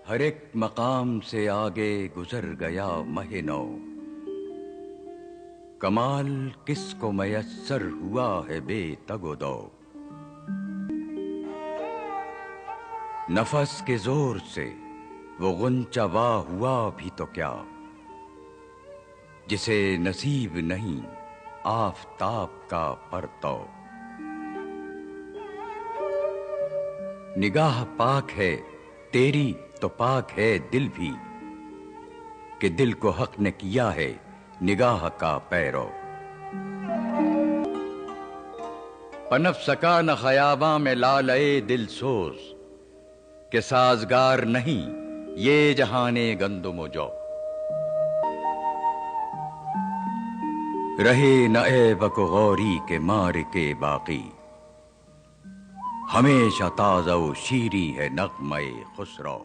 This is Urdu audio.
ہر ایک مقام سے آگے گزر گیا مہ نو، کمال کس کو میسر ہوا ہے بے تگ و دو۔ نفس کے زور سے وہ غنچہ وا ہوا بھی تو کیا، جسے نصیب نہیں آفتاب کا پرتو۔ نگاہ پاک ہے تیری تو پاک ہے دل بھی، کہ دل کو حق نے کیا ہے نگاہ کا پیرو۔ پنپ سکا نہ خیاباں میں لالے دل سوز، کہ سازگار نہیں یہ جہانے گندم و جو۔ رہے نہ عیبک و غوری کے مار کے باقی، ہمیشہ تازہ و شیریں ہے نغمہ خسرو۔